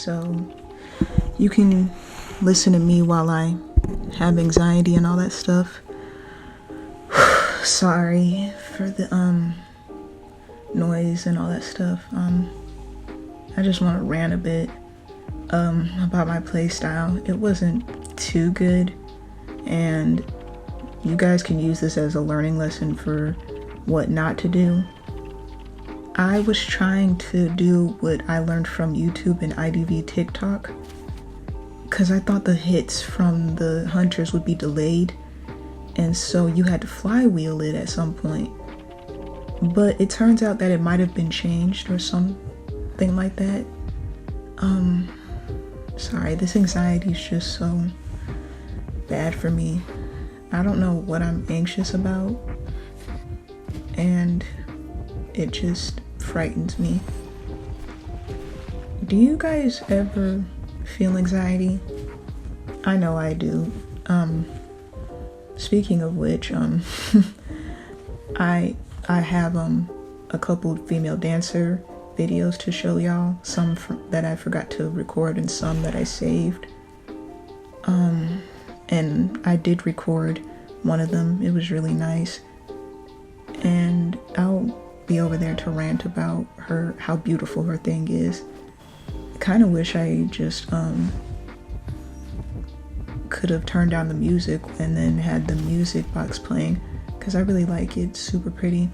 so you can listen to me while I have anxiety and all that stuff. Sorry for the noise and all that stuff. I just want to rant a bit about my playstyle. It wasn't too good, and you guys can use this as a learning lesson for what not to do. I was trying to do what I learned from YouTube and IDV TikTok, because I thought the hits from the hunters would be delayed, and so you had to flywheel it at some point. But it turns out that it might have been changed or something like that. Sorry, this anxiety is just so bad for me. I don't know what I'm anxious about, and it just frightens me. Do you guys ever feel anxiety? I know I do. Speaking of which, I have a couple female dancer videos to show y'all, some that I forgot to record and some that I saved. And I did record one of them. It was really nice, and I'll be over there to rant about her, how beautiful her thing is. I kind of wish I just could have turned down the music and then had the music box playing, because I really like it. It's super pretty.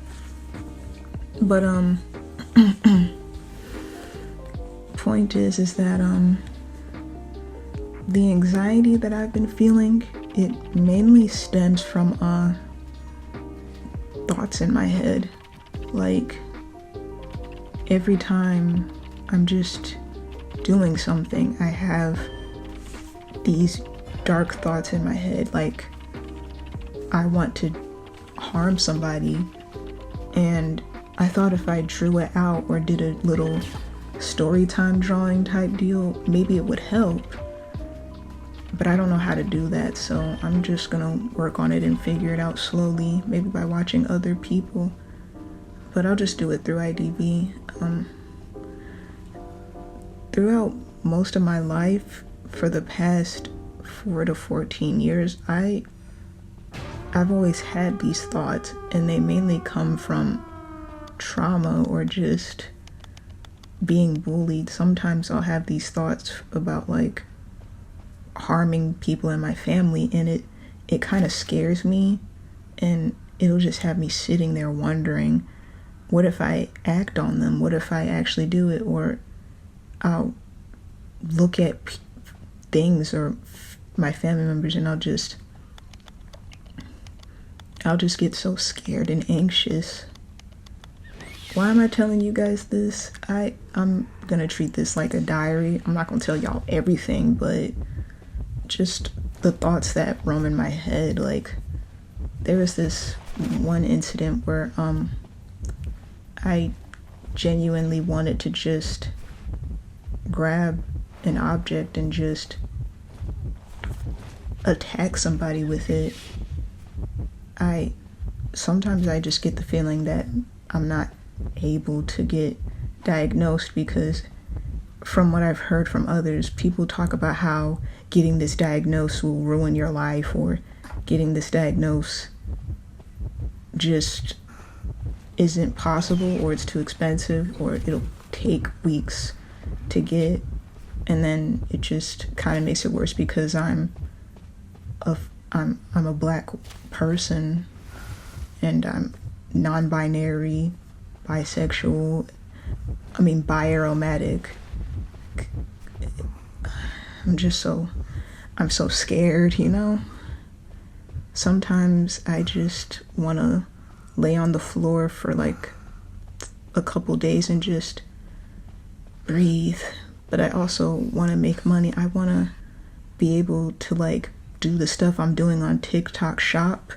But point is that the anxiety that I've been feeling, it mainly stems from thoughts in my head. Like, every time I'm just doing something, I have these dark thoughts in my head. Like, I want to harm somebody, and I thought if I drew it out or did a little story time drawing type deal, maybe it would help. But I don't know how to do that, so I'm just gonna work on it and figure it out slowly, maybe by watching other people. But I'll just do it through IDV. Throughout most of my life, for the past 4 to 14 years, I've always had these thoughts, and they mainly come from trauma or just being bullied. Sometimes I'll have these thoughts about like harming people in my family, and it kind of scares me, and it'll just have me sitting there wondering, what if I act on them? What if I actually do it? Or I'll look at things or my family members, and I'll just get so scared and anxious. Why am I telling you guys this? I'm gonna treat this like a diary. I'm not gonna tell y'all everything, but just the thoughts that roam in my head. Like, there was this one incident where I genuinely wanted to just grab an object and just attack somebody with it. Sometimes I just get the feeling that I'm not able to get diagnosed, because from what I've heard from others, people talk about how getting this diagnosed will ruin your life, or getting this diagnosed just isn't possible, or it's too expensive, or it'll take weeks to get, and then it just kind of makes it worse because I'm a black person, and I'm non-binary, bisexual, bi-aromatic. I'm so scared, you know? Sometimes I just want to lay on the floor for like a couple days and just breathe. But I also want to make money. I want to be able to like do the stuff I'm doing on TikTok Shop.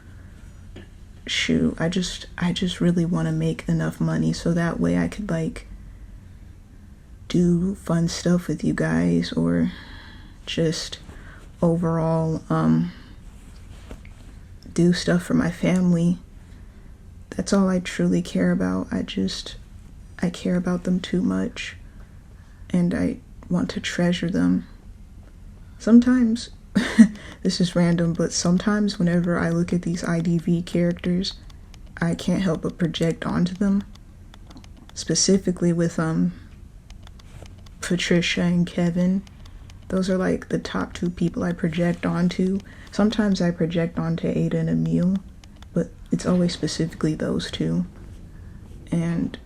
Shoot, I just really want to make enough money so that way I could like do fun stuff with you guys, or just overall do stuff for my family. That's all I truly care about. I care about them too much, and I want to treasure them. Sometimes, this is random, but sometimes whenever I look at these IDV characters, I can't help but project onto them. Specifically with Patricia and Kevin. Those are like the top two people I project onto. Sometimes I project onto Ada and Emil, but it's always specifically those two. And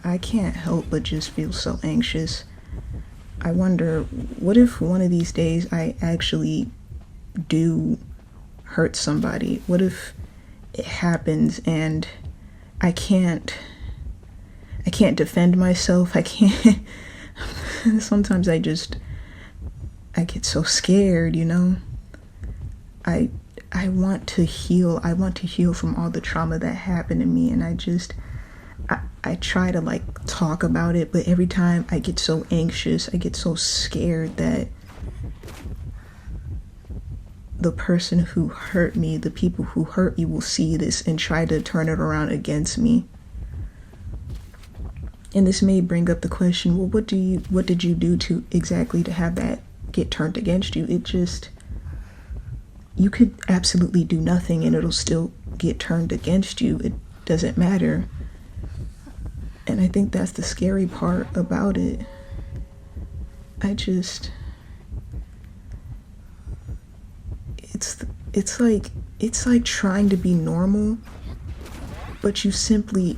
I can't help but just feel so anxious. I wonder, what if one of these days I actually do hurt somebody? What if it happens and I can't defend myself? I can't. Sometimes I get so scared, you know? I want to heal. I want to heal from all the trauma that happened to me, and I try to like talk about it, but every time I get so anxious, I get so scared that the person who hurt me, the people who hurt me will see this and try to turn it around against me. And this may bring up the question, well, what did you do to have that get turned against you? You could absolutely do nothing and it'll still get turned against you. It doesn't matter. And I think that's the scary part about it. It's like trying to be normal, but you simply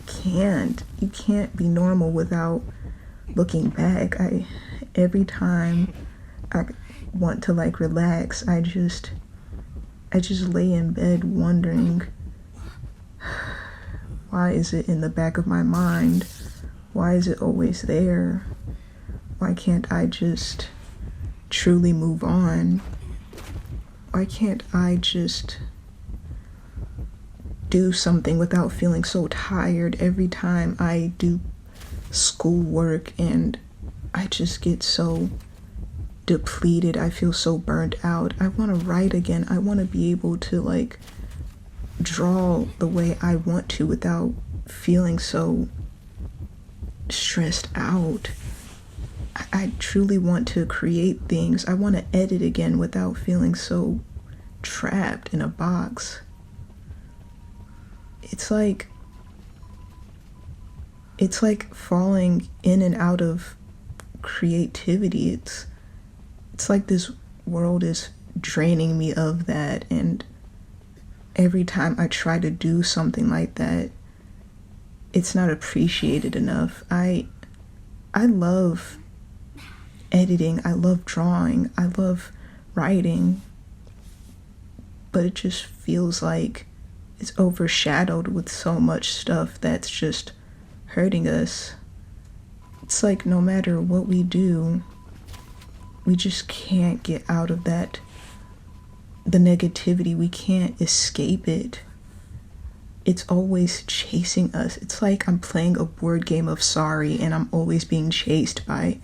can't. You can't be normal without looking back. Every time I want to like relax, I just lay in bed wondering, why is it in the back of my mind? Why is it always there? Why can't I just truly move on? Why can't I just do something without feeling so tired every time I do schoolwork, and I just get so depleted. I feel so burnt out. I want to write again. I want to be able to like draw the way I want to without feeling so stressed out. I truly want to create things. I want to edit again without feeling so trapped in a box. It's like falling in and out of creativity. It's like this world is draining me of that, and every time I try to do something like that, it's not appreciated enough. I love editing, I love drawing, I love writing, but it just feels like it's overshadowed with so much stuff that's just hurting us. It's like no matter what we do, we just can't get out of that, the negativity. We can't escape it. It's always chasing us. It's like I'm playing a board game of sorry and I'm always being chased by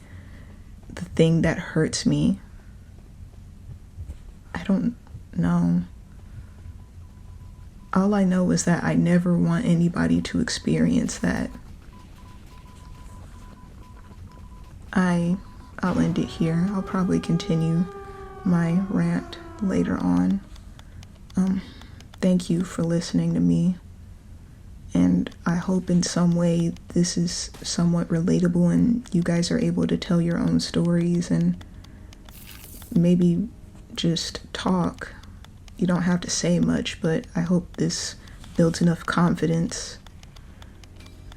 the thing that hurts me. I don't know. All I know is that I never want anybody to experience that. I'll end it here. I'll probably continue my rant later on. Thank you for listening to me. And I hope in some way this is somewhat relatable and you guys are able to tell your own stories and maybe just talk. You don't have to say much, but I hope this builds enough confidence.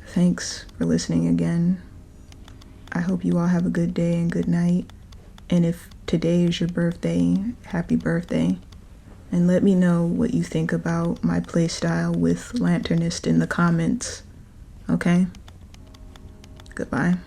Thanks for listening again. I hope you all have a good day and good night. And if today is your birthday, happy birthday. And let me know what you think about my playstyle with Laternist in the comments. Okay? Goodbye.